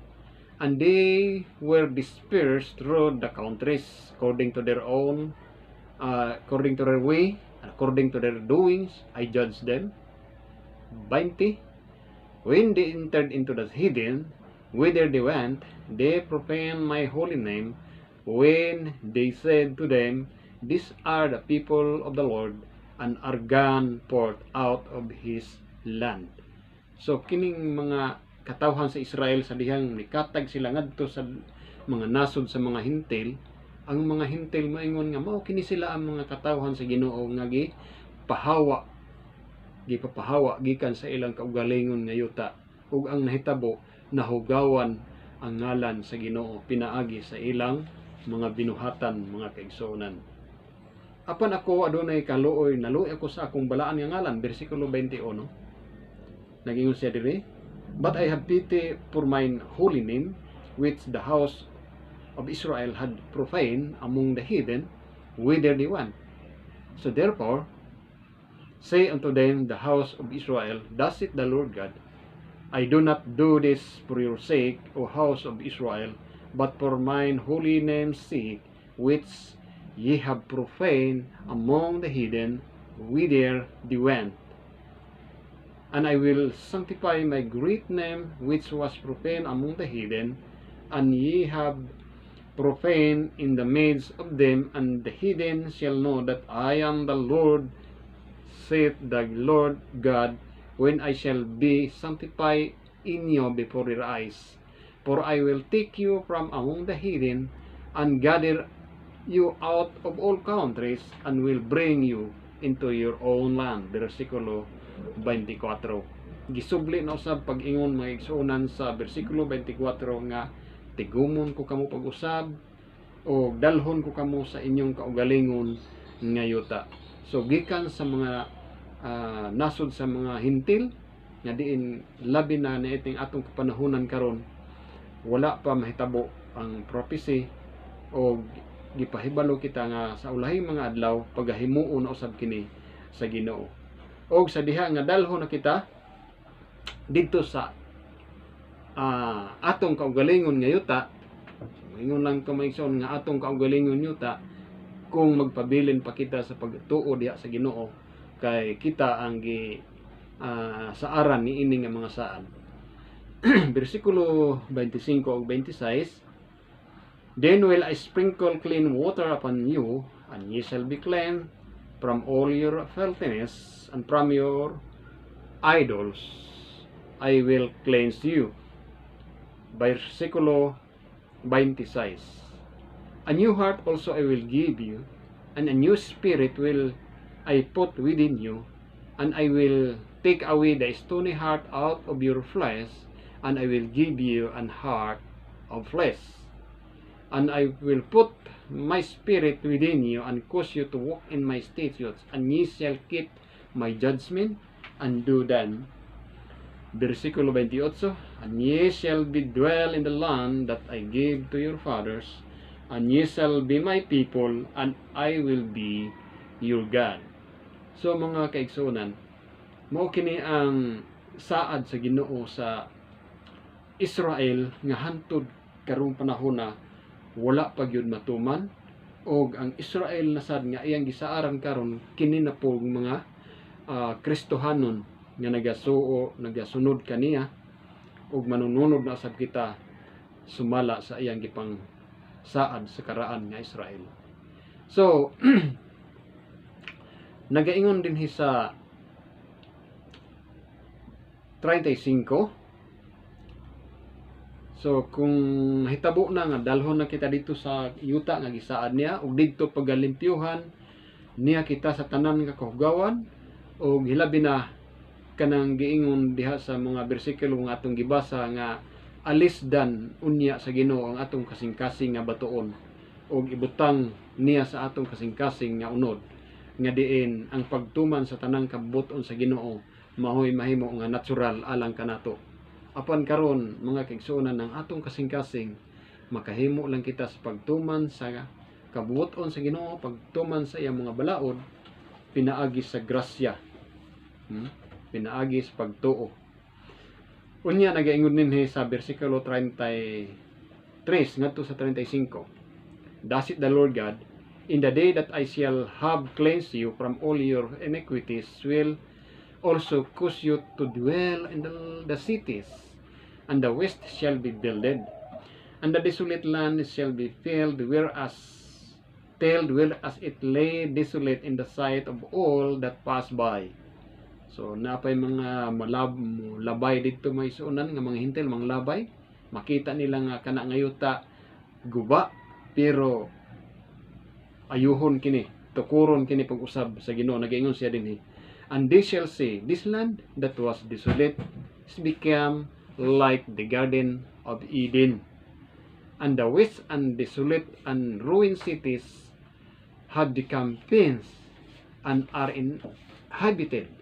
[SPEAKER 1] and they were dispersed through the countries according to their own, according to their way, according to their doings, I judged them. 20. When they entered into the heathen, whither they went, they profaned my holy name, when they said to them, these are the people of the Lord, and are gone forth out of his land. So kining mga katawhan sa Israel sa dihang nikatag sila ngadto sa mga nasod sa mga hintil, ang mga hintil moingon nga mao kini sila ang mga katawhan sa Ginoo nga gipapahawa gikan sa ilang kaugalingon nga yuta, ug ang nahitabo nahugawan ang ngalan sa Ginoo pinaagi sa ilang mga binuhatan, mga kaigsuonan. Apan ako adunay kaluoy, naluoy ako sa akong balaan nga ngalan, bersikulo 21. Nagingon siya diri, but I have pity for mine holy name, which the house of Israel had profaned among the heathen, whither they went. So therefore, say unto them, the house of Israel, thus saith the Lord God, I do not do this for your sake, O house of Israel, but for mine holy name's sake, which ye have profaned among the heathen, whither they went. And I will sanctify my great name, which was profaned among the heathen, and ye have profaned in the midst of them, and the heathen shall know that I am the Lord, saith the Lord God, when I shall be sanctified in you before your eyes. For I will take you from among the heathen, and gather you out of all countries, and will bring you into your own land. Versikulo 24. Gisubli na usab pag-ingon mga igsuonan sa bersikulo 24 nga tigumon ko kamo pag-usab o dalhon ko kamo sa inyong kaugalingon nga yuta. So gikan sa mga nasod sa mga hintil nga diin labi na niiting atong kapanahunan karon, wala pa mahitabo ang prophecy o gipahibalo kita nga sa ulahing mga adlaw pagahimuon na usab kini sa Ginoo. Og sa diha nga dalhon na kita dito sa atong kaugalingon nga yuta, ingon lang kamaigsoon nga atong kaugalingon yuta kung magpabilin pa kita sa pagtuo diha sa Ginoo, kay kita ang saaran ni ini nga mga saan. Bersikulo 25 ug 26. Then will I sprinkle clean water upon you, and ye shall be cleansed from all your filthiness, and from your idols I will cleanse you. Versikulo 26. A new heart also I will give you, and a new spirit will I put within you, and I will take away the stony heart out of your flesh, and I will give you an heart of flesh. And I will put my spirit within you, and cause you to walk in my statutes, and ye shall keep my judgment and do them. Versikulo 28. And ye shall be dwell in the land that I gave to your fathers, and ye shall be my people, and I will be your God. So mga kaigsunan, mao kini ang saad sa Ginoo sa Israel nga hantod karong panahon na wala pa gyud matuman, og ang Israel na sad nga iyang gisaaran karon kini na po mga Kristohanon nga nagasunod kaniya, og manununod na sab kita sumala sa iyang gipang saad sa karaan nga Israel. So nagaingon din sa 35. So kung hitabo na nga dalhon na kita dito sa yuta nga gisaad niya, ug didto pagalimpyuhan niya kita sa tanan nga kahugawan, ug hilabi na kanang giingon diha sa mga bersikulo nga atong gibasa nga alisdan unya sa Ginoo ang atong kasing-kasing nga batuon ug ibutang niya sa atong kasing-kasing nga unod nga diin ang pagtuman sa tanang kabuton sa Ginoo mahoy mahimo nga natural alang kanato. Apan karon mga kaigsuonan ng atong kasing-kasing makahimo lang kita sa pagtuman sa kabuton sa Ginoo, pagtuman sa iyang mga balaod, pinaagi sa grasya, pinaagi sa pagtuo. Unya nagaingon ninhi sa bersikulo 33 ngadto sa 35. Thus it the Lord God, in the day that I shall have cleansed you from all your iniquities, will also cause you to dwell in the cities, and the west shall be builded, and the desolate land shall be filled, whereas it lay desolate in the sight of all that pass by. So napay mga labay dito may suunan nga mga hintel, mga labay, makita nila nga kana ngayuta guba, pero ayuhon kini, tukuron kini pag-usab sa Ginoo. Nagaingon siya dinhi, and they shall say, this land that was desolate is become like the garden of Eden, and the waste and desolate and ruined cities have become fenced and are inhabited.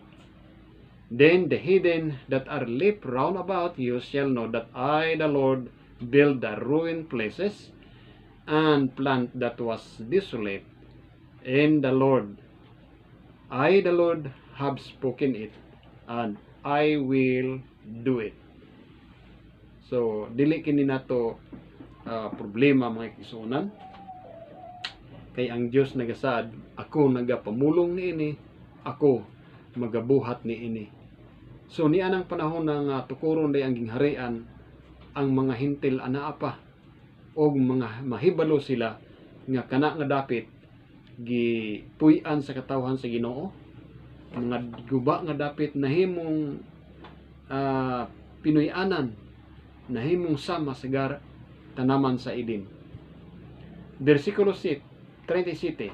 [SPEAKER 1] Then the heathen that are left round about you shall know that I, the Lord, build the ruined places and plant that was desolate. And I, the Lord, have spoken it, and I will do it. So, dili kini nato problema mga igsuonan. Kay ang Dios nagasaad, ako nagapamulong niini, ako magabuhat niini. So niya nang panahon ng tukuron day ang gingharian ang mga hintil anaa pa og mga mahibalo sila nga kana nga dapit gipuy-an sa katawhan sa Ginoo, mga guba nga dapit nahimong pinuy-anan, nahimong sama sa tanaman sa Eden. Versikulo 37.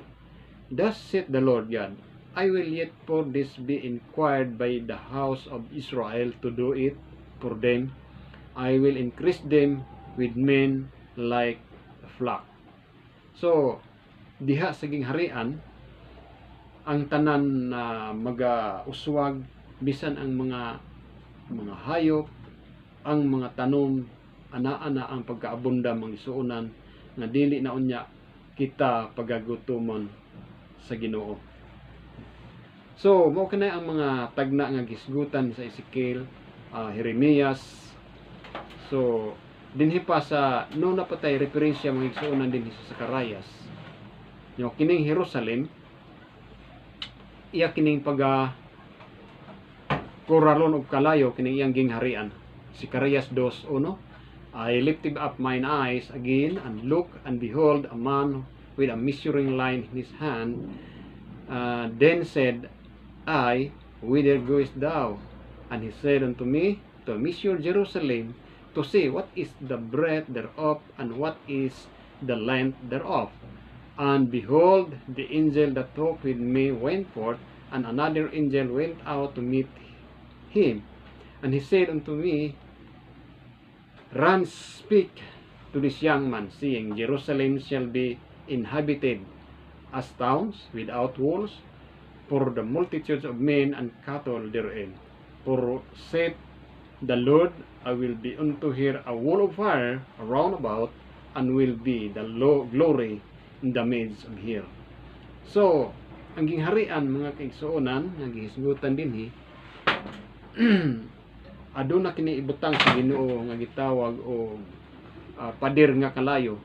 [SPEAKER 1] Thus saith the Lord God, I will yet for this be inquired by the house of Israel to do it for them. I will increase them with men like a flock. So, diha sa gingharian, ang tanan na maga-uswag, bisan ang mga hayop, ang mga tanom, ana-ana ang pagkaabunda mga isuunan, nga dili na unya kita pagagutumon sa Ginoo. So, mao kanay ang mga tagna nga gisgutan sa Ezekiel, Jeremias. So, dinhi pa sa no napatay referensya mga igsuonan dinhi sa Zacarias. Yo kining Jerusalem iya kining kuralon og kalayo kining iyang gingharian. Zacarias 2:1. I lifted up mine eyes again and look, and behold a man with a measuring line in his hand. Then said I, whither goest thou? And he said unto me, to measure Jerusalem, to see what is the breadth thereof, and what is the length thereof. And behold, the angel that talked with me went forth, and another angel went out to meet him. And he said unto me, Run, speak to this young man, saying, Jerusalem shall be inhabited as towns without walls, for the multitudes of men and cattle therein. For saith the Lord, I will be unto her a wall of fire round about, and will be the glory in the midst of her. So, ang gingharian mga kaigsuonan, nga gihisgutan dinhi, aduna kini ibutang sa Ginoo nga gitawag o pader nga kalayo,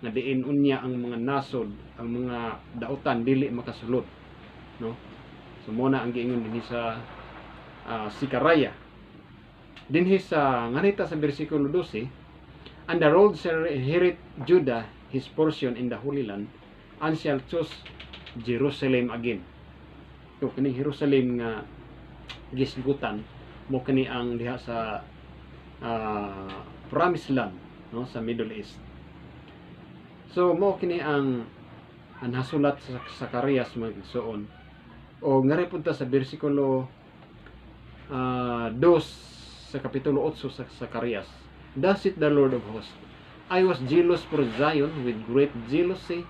[SPEAKER 1] nga diin unya ang mga nasod, ang mga dautan dili makasulot, no? So muna ang giingon dinhi sa Zacarias. Dinhi sa nganita sa bersikulo 12, and the road shall inherit Judah his portion in the Holy Land, and shall choose Jerusalem again. So kini Jerusalem nga gisgutan mo kini ang diha sa Promised Land, no, sa Middle East. So mo kini ang nasulat sa Zacarias magsuon, o ngari punta sa bersikulo 2 sa kapitulo 8 sa Zacarias. Thus saith the Lord of hosts, I was jealous for Zion with great jealousy,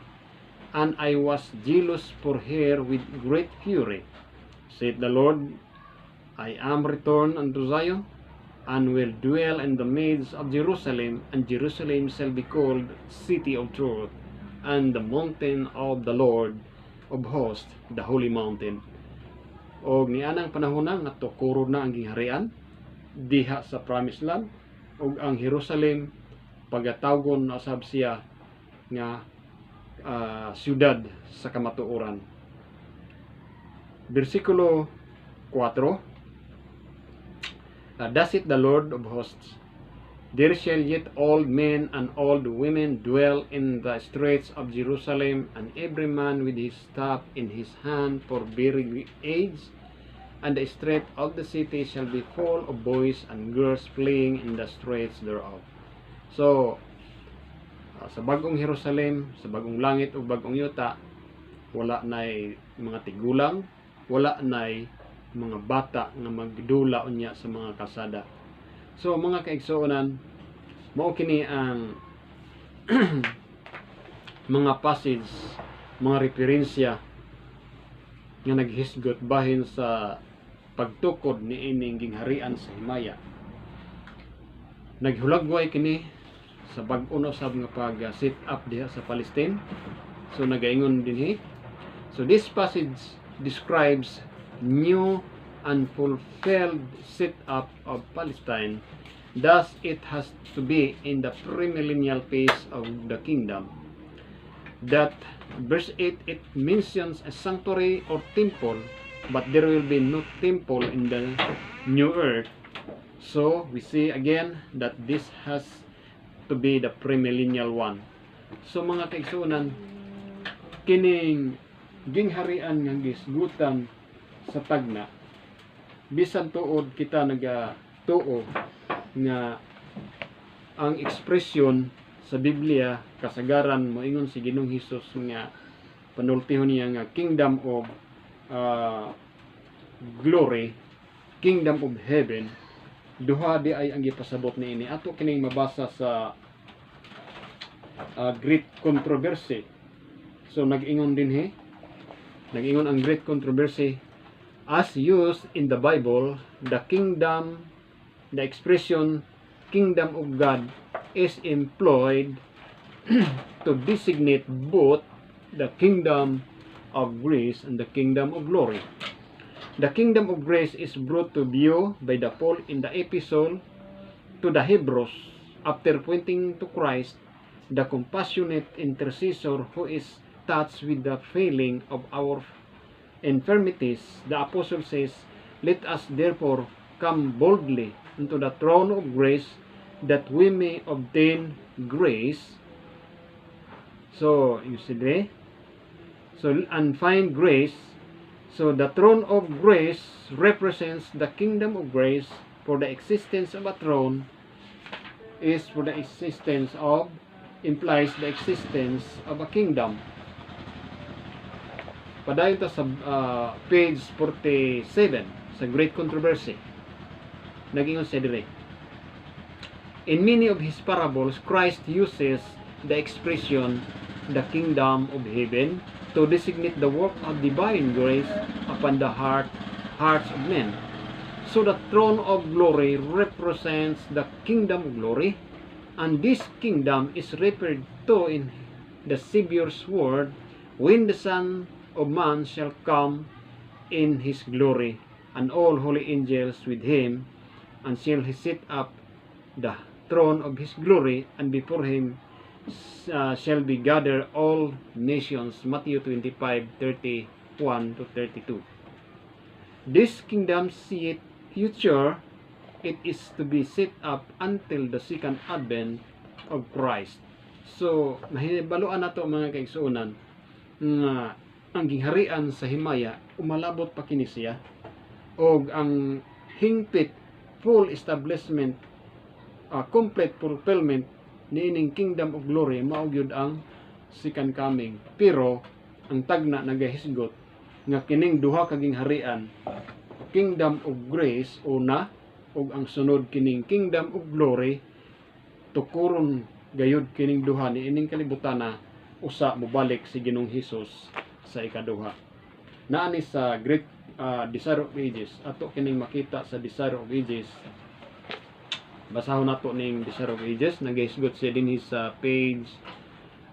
[SPEAKER 1] and I was jealous for her with great fury. Saith the Lord, I am returned unto Zion, and will dwell in the midst of Jerusalem, and Jerusalem shall be called City of Truth, and the mountain of the Lord of hosts, the holy mountain. O nianang panahon nga tukuro na ang gingharian diha sa Promised Land, ug ang Jerusalem pagatawgon asab siya nga siyudad sa kamatuoran. Versikulo 4, thus saith the Lord of hosts, there shall yet old men and old women dwell in the streets of Jerusalem, and every man with his staff in his hand for very age, and the street of the city shall be full of boys and girls playing in the streets thereof. So, sa bagong Jerusalem, sa bagong langit o bagong yuta, wala na'y mga tigulang, wala na'y mga bata nga magdula unya sa mga kalsada. So, mga kaigsuonan, mao kini ang mga passage, mga referensya nga naghisgot bahin sa pagtukod ni ining gingharian sa himaya. Naghulagway kini sa bag-o na sab nga pag-set up diha sa Palestine. So nagaingon dinhi. So this passage describes new and fulfilled set up of Palestine. Thus it has to be in the premillennial phase of the kingdom. That verse 8, it mentions a sanctuary or temple, but there will be no temple in the new earth. So we see again that this has to be the premillennial one. So mga kaigsuonan, kining gingharian nga gisgutan sa tagna, bisan tuod kita nagatuo nga ang ekspresyon sa Biblia kasagaran moingon si Ginoong Hesus nga panultihon niya nga kingdom of glory, kingdom of heaven, duha di ay ang gipasabot niini. Ato kining mabasa sa Great Controversy. So nag-ingon dinhi, nag-ingon ang Great Controversy, as used in the Bible, the kingdom, the expression kingdom of God is employed to designate both the kingdom of grace and the kingdom of glory. The kingdom of grace is brought to view by the Paul in the epistle to the Hebrews after pointing to Christ, the compassionate intercessor who is touched with the feeling of our infirmities. The apostle says, let us therefore come boldly into the throne of grace, that we may obtain grace. So, you see there? So, and find grace. So, the throne of grace represents the kingdom of grace. For the existence of a throne is for the existence of, implies the existence of a kingdom. Padayon ta sa page 47 sa Great Controversy. Nagingon siya dire. In many of his parables, Christ uses the expression the kingdom of heaven to designate the work of divine grace upon the hearts of men. So the throne of glory represents the kingdom of glory, and this kingdom is referred to in the Savior's word, when the Son of Man shall come in his glory, and all holy angels with him, and shall he set up the throne of his glory, and before him shall be gathered all nations. Matthew 25:31-32. This kingdom seat future, it is to be set up until the second advent of Christ. So mahibaluan nato mga kaigsuonan nga ang gingharian sa himaya umalabot pa kini siya, og ang hingpit full establishment, complete fulfillment niining kingdom of glory mao gyud ang second coming. Pero ang tagna nagahisgot nga kining duha ka gingharian, kingdom of grace una, ug ang sunod kining kingdom of glory, tukuron gayud kining duha ni ining kalibutan na usa mobalik si Ginoong Hesus sa ikaduha. Naani sa Great Desire of Ages, ato kining makita sa Desire of Ages. Basahon nato ning Desire of Ages, nagahisgot siya dinhi sa page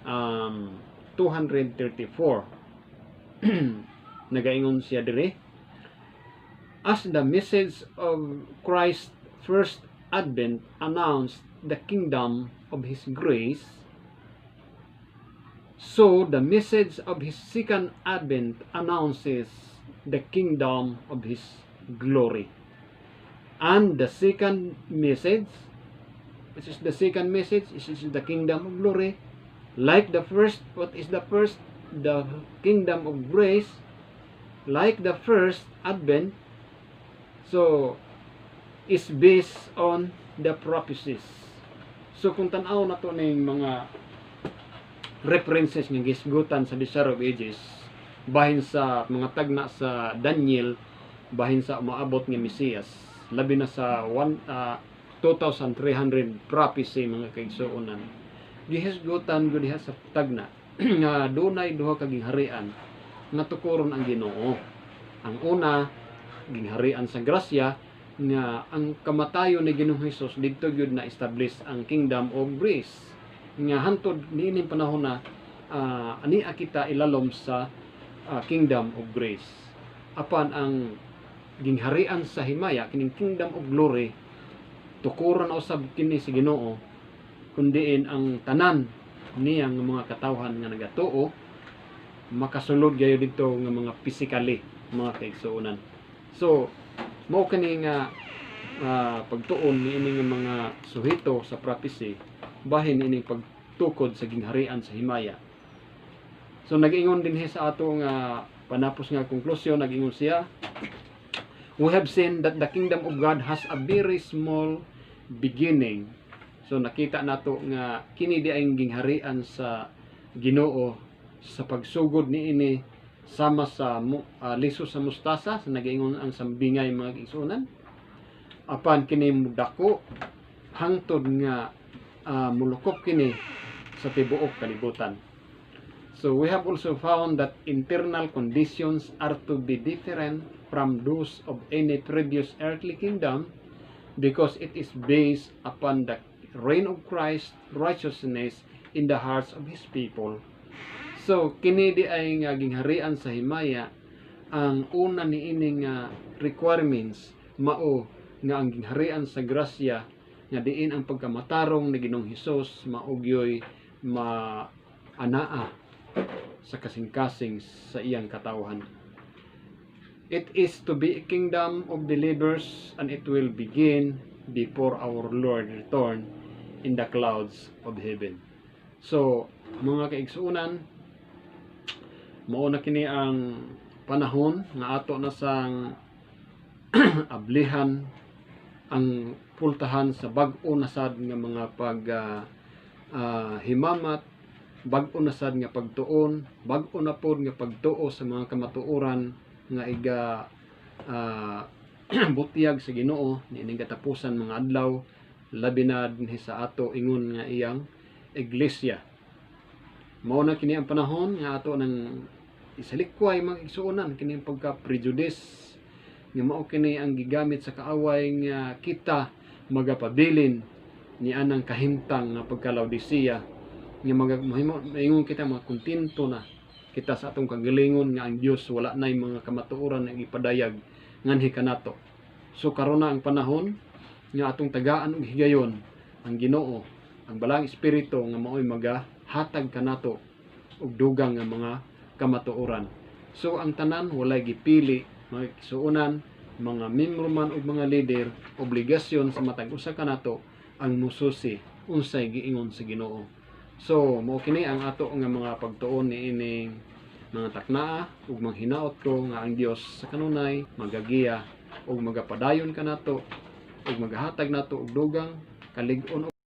[SPEAKER 1] 234. Nagaingon siya dire, as the message of Christ's first advent announced the kingdom of His grace, so the message of His second advent announces the kingdom of His glory. And the second message, which is the second message, is the kingdom of glory. Like the first, what is the first? The kingdom of grace. Like the first advent, so is based on the prophecies. So kung tanaw na to ning mga references nga gisgutan sa Desire of Ages, bahin sa mga tagna sa Daniel, bahin sa umaabot nga Mesiyas, labi na sa 2,300 prophecy mga kaigsuonan, gihisgutan gud diha sa tagna nga dunay duha ka gingharian nga tukuron ang Ginoo. Ang una, gingharian sa grasya, nga ang kamatayon ni Ginoong Hesus didto gyud na establish ang kingdom of grace. Nga hantod niining panahon na ani kita ilalom sa kingdom of grace. Apan ang gingharian sa himaya, kining kingdom of glory, tukuron na usab kini si Ginoo, kundiin ang tanan niyang mga katawhan nga nagatuo makasulod gayo dito nga mga physically mga kaigsuonan. So mao kani nga pagtuon ni ining mga suhito sa prophecy bahin ining pagtukod sa gingharian sa himaya. So nag-ingon din sa ato nga panapos nga konklusyon, nag-ingon siya, we have seen that the kingdom of God has a very small beginning. So nakita nato nga kini di ang gingharian sa Ginoo sa pagsugod ni ini sama sa liso sa mustasa, sa nagaingon ang sambingay mga kaigsuonan. Apan kini mudako hangtod nga mulukop kini sa tibuok kalibutan. So we have also found that internal conditions are to be different from those of any previous earthly kingdom because it is based upon the reign of Christ righteousness in the hearts of His people. So kini di ay nga gingharian sa himaya, ang una ni ining requirements mao nga ang gingharian sa grasya nga diin ang pagkamatarong ni Ginoong Hesus maugyoy maanaa sa kasing-kasing sa iyang katawhan. It is to be a kingdom of believers and it will begin before our Lord return in the clouds of heaven. So mga kaigsuonan, mao na kini ang panahon nga ato na sang ablihan ang pultahan sa bag-o na sad nga mga himamat, bag-o na sad nga pagtuon, bag-o na pod nga pagtuo sa mga kamatuoran nga iga butiyag sa Ginoo niining katapusan mga adlaw, labi na dinhi sa ato ingon nga iyang iglesia. Mao na kini ang panahon nga ato nang isalikway mga igsuonan kini pagka-prejudice nga mao kini ang gigamit sa kaaway nga kita magapabilin ni anang kahimtang nga pagka-Laodicea nga maingon kita mga kontento na kita sa atong kagalingon nga ang Dios wala nay mga kamatuoran nga ipadayag nganhi kanato. So karon na ang panahon nga atong tagaan og higayon ang Ginoo, ang balang espiritu nga mao'y magahatag kanato og dugang nga mga kamatuoran. So ang tanan walay gipili, mga igsuonan, mga membro man ug mga leader, obligasyon sa matag usa kanato ang mususi unsay giingon sa Ginoo. So mao kini ang ato nga mga pagtuon ni ining mga taknaa ug manghinaot ko nga ang Dios sa kanunay magagiya ug magapadayon kanato ug magahatag nato og dugang kalig-on